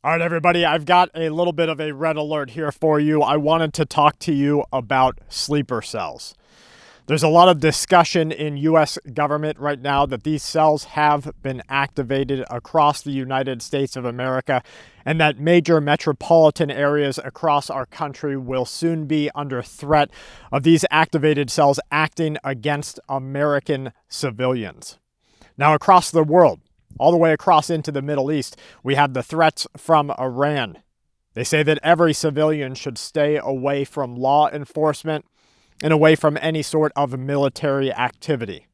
All right, everybody, I've got a little bit of a red alert here for you. I wanted to talk to you about sleeper cells. There's a lot of discussion in U.S. government right now that these cells have been activated across the United States of America and that major metropolitan areas across our country will soon be under threat of these activated cells acting against American civilians. Now, across the world, all the way across into the Middle East, we have the threats from Iran. They say that every civilian should stay away from law enforcement and away from any sort of military activity.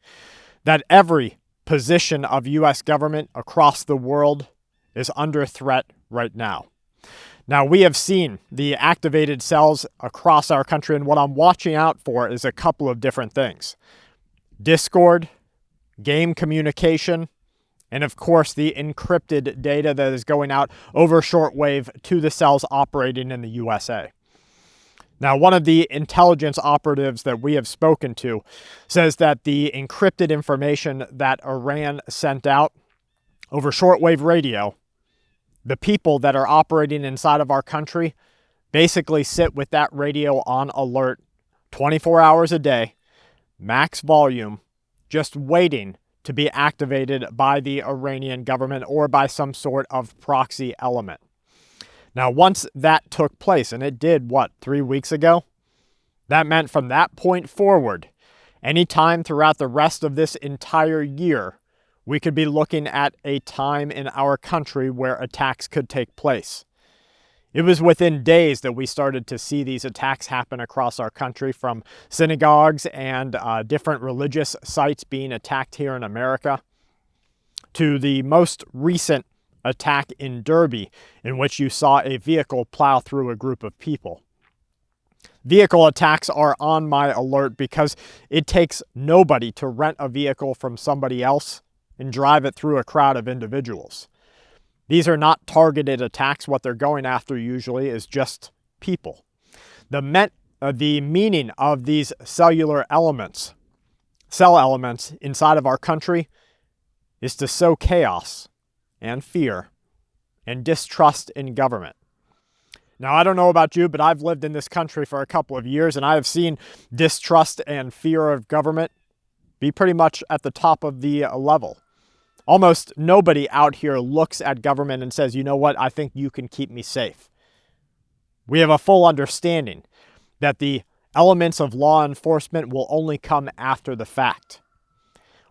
That every position of U.S. government across the world is under threat right now. Now, we have seen the activated cells across our country, and what I'm watching out for is a couple of different things. Discord, game communication, and of course the encrypted data that is going out over shortwave to the cells operating in the USA. Now, one of the intelligence operatives that we have spoken to says that the encrypted information that Iran sent out over shortwave radio, the people that are operating inside of our country basically sit with that radio on alert 24 hours a day, max volume, just waiting to be activated by the Iranian government or by some sort of proxy element. Now, once that took place, and it did, 3 weeks ago? That meant from that point forward, anytime throughout the rest of this entire year, we could be looking at a time in our country where attacks could take place. It was within days that we started to see these attacks happen across our country, from synagogues and different religious sites being attacked here in America, to the most recent attack in Derby, in which you saw a vehicle plow through a group of people. Vehicle attacks are on my alert because it takes nobody to rent a vehicle from somebody else and drive it through a crowd of individuals. These are not targeted attacks. What they're going after usually is just people. The meaning of these cell elements inside of our country is to sow chaos and fear and distrust in government. Now, I don't know about you, but I've lived in this country for a couple of years, and I have seen distrust and fear of government be pretty much at the top of the level. Almost nobody out here looks at government and says, you know what, I think you can keep me safe. We have a full understanding that the elements of law enforcement will only come after the fact.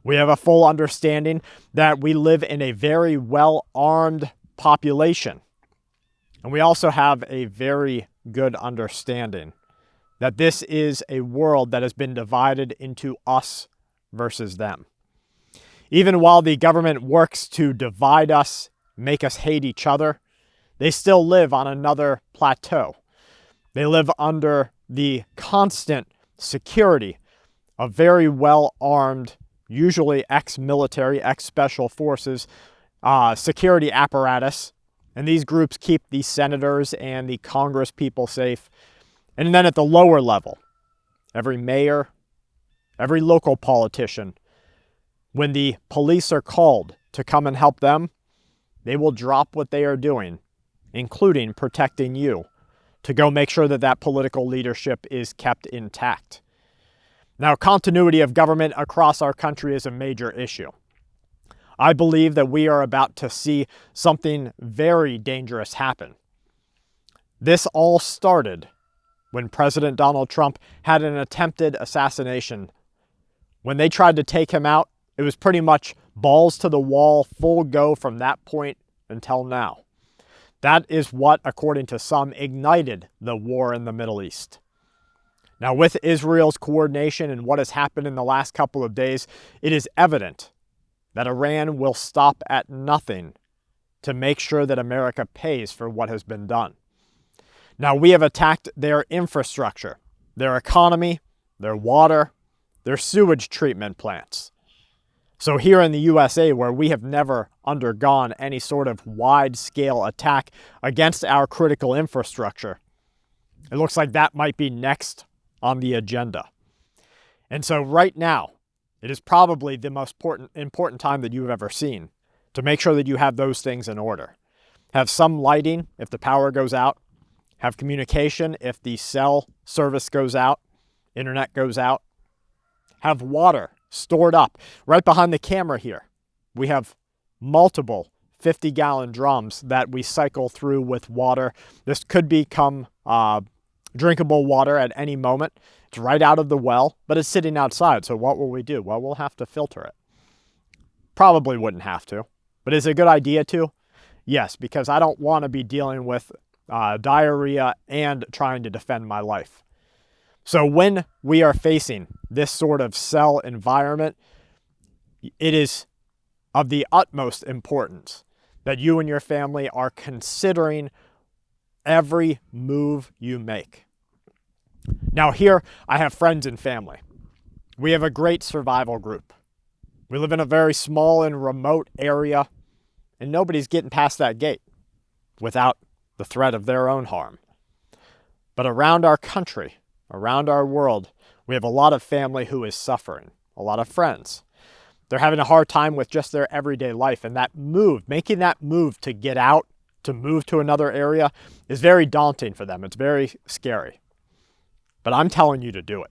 We have a full understanding that we live in a very well-armed population. And we also have a very good understanding that this is a world that has been divided into us versus them. Even while the government works to divide us, make us hate each other, they still live on another plateau. They live under the constant security of very well-armed, usually ex-military, ex-special forces, security apparatus. And these groups keep the senators and the Congress people safe. And then at the lower level, every mayor, every local politician, when the police are called to come and help them, they will drop what they are doing, including protecting you, to go make sure that that political leadership is kept intact. Now, continuity of government across our country is a major issue. I believe that we are about to see something very dangerous happen. This all started when President Donald Trump had an attempted assassination. When they tried to take him out, it was pretty much balls to the wall, full go from that point until now. That is what, according to some, ignited the war in the Middle East. Now, with Israel's coordination and what has happened in the last couple of days, it is evident that Iran will stop at nothing to make sure that America pays for what has been done. Now, we have attacked their infrastructure, their economy, their water, their sewage treatment plants. So here in the USA, where we have never undergone any sort of wide-scale attack against our critical infrastructure, it looks like that might be next on the agenda. And so right now, it is probably the most important time that you've ever seen to make sure that you have those things in order. have some lighting if the power goes out, have communication if the cell service goes out, internet goes out, have water stored up. Right behind the camera here, we have multiple 50-gallon drums that we cycle through with water. This could become drinkable water at any moment. It's right out of the well, but it's sitting outside. So what will we do? Well, we'll have to filter it. Probably wouldn't have to, but is it a good idea to? Yes, because I don't want to be dealing with diarrhea and trying to defend my life. So when we are facing this sort of cell environment, it is of the utmost importance that you and your family are considering every move you make. Now here, I have friends and family. We have a great survival group. We live in a very small and remote area, and nobody's getting past that gate without the threat of their own harm. But around our country, around our world, we have a lot of family who is suffering, a lot of friends. They're having a hard time with just their everyday life, and that move, making that move to get out, to move to another area, is very daunting for them. It's very scary. But I'm telling you to do it.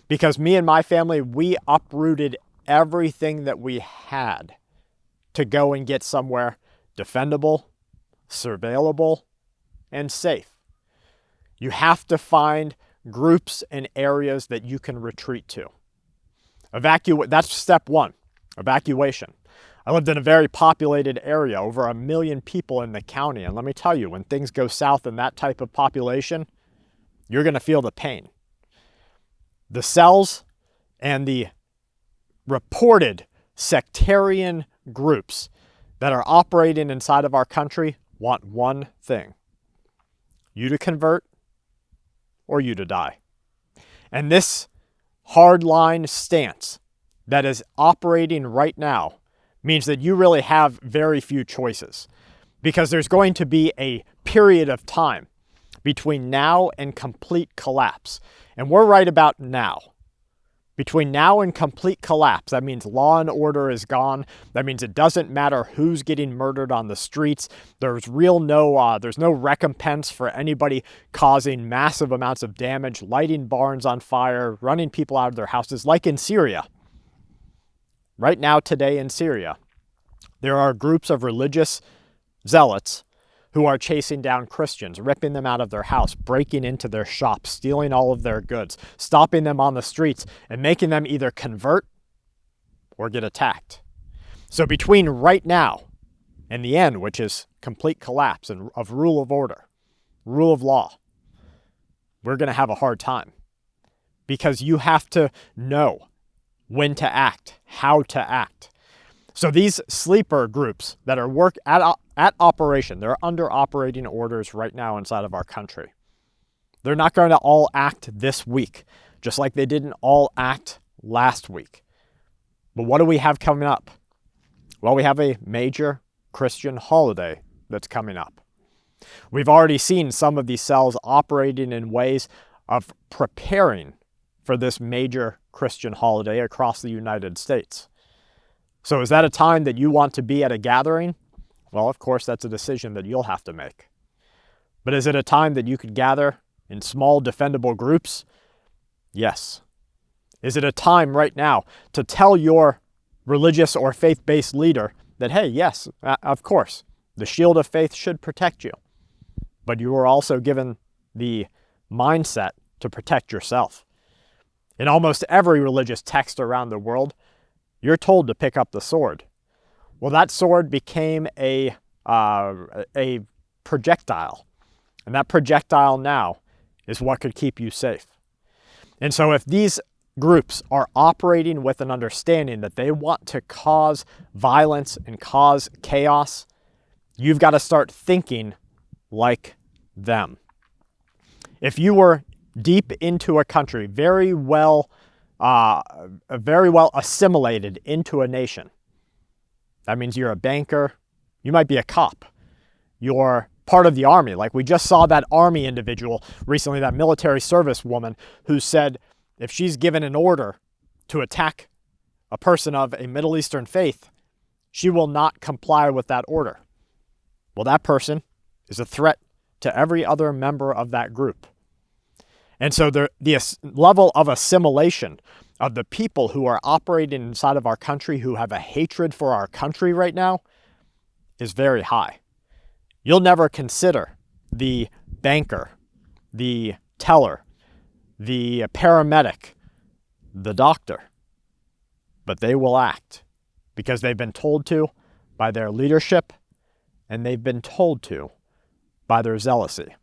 Because me and my family, we uprooted everything that we had to go and get somewhere defendable, surveillable, and safe. You have to find groups and areas that you can retreat to. That's step one, evacuation. I lived in a very populated area, over 1 million people in the county. And let me tell you, when things go south in that type of population, you're going to feel the pain. The cells and the reported sectarian groups that are operating inside of our country want one thing: you to convert or you to die. And this hardline stance that is operating right now means that you really have very few choices, because there's going to be a period of time between now and complete collapse. And we're right about now. Between now and complete collapse, that means law and order is gone. That means it doesn't matter who's getting murdered on the streets. There's no recompense for anybody causing massive amounts of damage, lighting barns on fire, running people out of their houses, like in Syria. Right now, today in Syria, there are groups of religious zealots who are chasing down Christians, ripping them out of their house, breaking into their shops, stealing all of their goods, stopping them on the streets, and making them either convert or get attacked. So between right now and the end, which is complete collapse of rule of order, rule of law, we're going to have a hard time, because you have to know when to act, how to act. So these sleeper groups that are at operation, they're under operating orders right now inside of our country. They're not going to all act this week, just like they didn't all act last week. But what do we have coming up? Well, we have a major Christian holiday that's coming up. We've already seen some of these cells operating in ways of preparing for this major Christian holiday across the United States. So is that a time that you want to be at a gathering? Well, of course, that's a decision that you'll have to make. But is it a time that you could gather in small, defendable groups? Yes. Is it a time right now to tell your religious or faith-based leader that, hey, yes, of course, the shield of faith should protect you, but you are also given the mindset to protect yourself? In almost every religious text around the world, you're told to pick up the sword. Well, that sword became a projectile. And that projectile now is what could keep you safe. And so if these groups are operating with an understanding that they want to cause violence and cause chaos, you've got to start thinking like them. If you were deep into a country, very well assimilated into a nation, that means you're a banker, you might be a cop, you're part of the army. Like we just saw that army individual recently, that military service woman who said if she's given an order to attack a person of a Middle Eastern faith, she will not comply with that order. Well, that person is a threat to every other member of that group. And so the level of assimilation of the people who are operating inside of our country, who have a hatred for our country right now, is very high. You'll never consider the banker, the teller, the paramedic, the doctor, but they will act because they've been told to by their leadership, and they've been told to by their zealousy.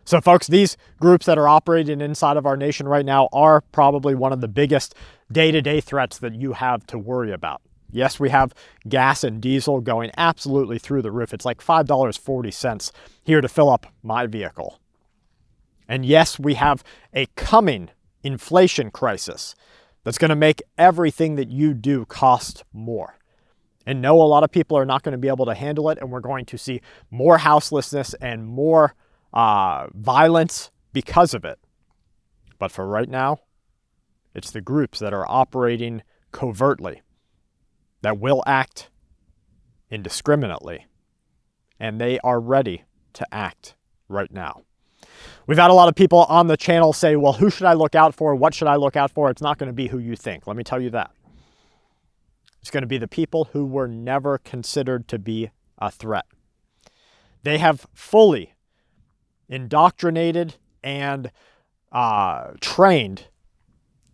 So folks, these groups that are operating inside of our nation right now are probably one of the biggest day-to-day threats that you have to worry about. Yes, we have gas and diesel going absolutely through the roof. It's like $5.40 here to fill up my vehicle. And yes, we have a coming inflation crisis that's going to make everything that you do cost more. And no, a lot of people are not going to be able to handle it, and we're going to see more houselessness and more violence because of it. But for right now, it's the groups that are operating covertly that will act indiscriminately, and they are ready to act right now. We've had a lot of people on the channel say, well, who should I look out for? What should I look out for? It's not going to be who you think. Let me tell you that. It's going to be the people who were never considered to be a threat. They have fully indoctrinated and trained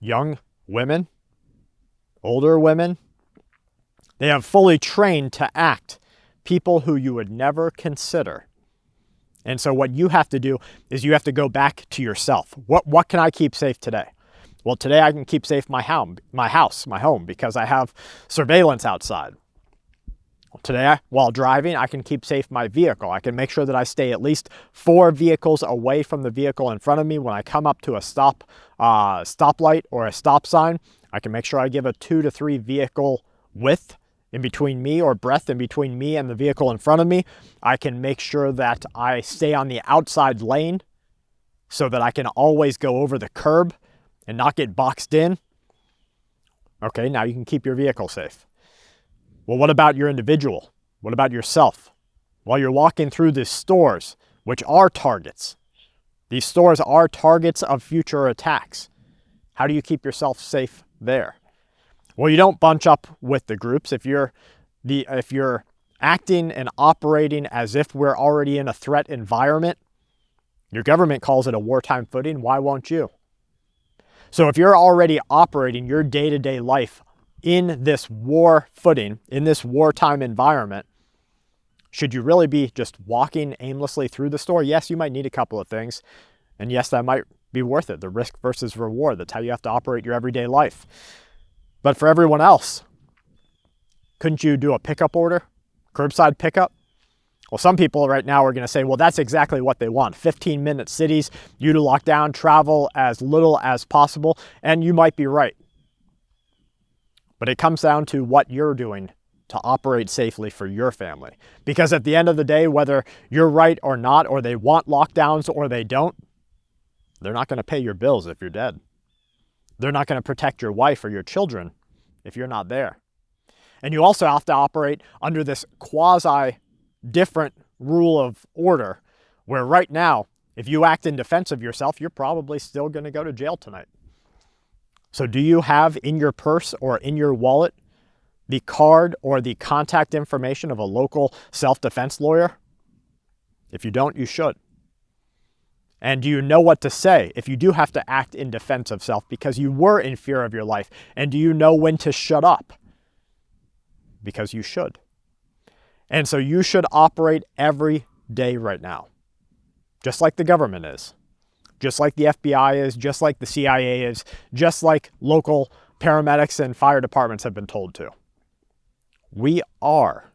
young women, older women. They have fully trained to act people who you would never consider. And so what you have to do is you have to go back to yourself. What can I keep safe today? Well, today I can keep safe my home, because I have surveillance outside. Today, while driving, I can keep safe my vehicle. I can make sure that I stay at least 4 vehicles away from the vehicle in front of me. When I come up to a stoplight or a stop sign, I can make sure I give a 2 to 3 vehicle width in between me, or breadth in between me and the vehicle in front of me. I can make sure that I stay on the outside lane so that I can always go over the curb and not get boxed in. Okay, now you can keep your vehicle safe. Well, what about your individual? What about yourself? While you're walking through these stores, which are targets, these stores are targets of future attacks. How do you keep yourself safe there? Well, you don't bunch up with the groups. If you're acting and operating as if we're already in a threat environment, your government calls it a wartime footing. Why won't you? So if you're already operating your day-to-day life in this war footing, in this wartime environment, should you really be just walking aimlessly through the store? Yes, you might need a couple of things. And yes, that might be worth it. The risk versus reward. That's how you have to operate your everyday life. But for everyone else, couldn't you do a pickup order? Curbside pickup? Well, some people right now are going to say, well, that's exactly what they want. 15-minute cities, you to lock down, travel as little as possible. And you might be right. But it comes down to what you're doing to operate safely for your family. Because at the end of the day, whether you're right or not, or they want lockdowns or they don't, they're not going to pay your bills if you're dead. They're not going to protect your wife or your children if you're not there. And you also have to operate under this quasi-different rule of order, where right now, if you act in defense of yourself, you're probably still going to go to jail tonight. So do you have in your purse or in your wallet the card or the contact information of a local self-defense lawyer? If you don't, you should. And do you know what to say if you do have to act in defense of self because you were in fear of your life? And do you know when to shut up? Because you should. And so you should operate every day right now, just like the government is, just like the FBI is, just like the CIA is, just like local paramedics and fire departments have been told to. We are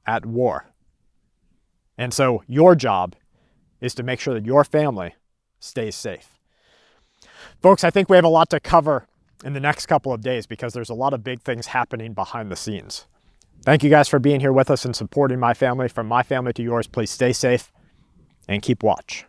at war. And so your job is to make sure that your family stays safe. Folks, I think we have a lot to cover in the next couple of days because there's a lot of big things happening behind the scenes. Thank you guys for being here with us and supporting my family. From my family to yours, please stay safe and keep watch.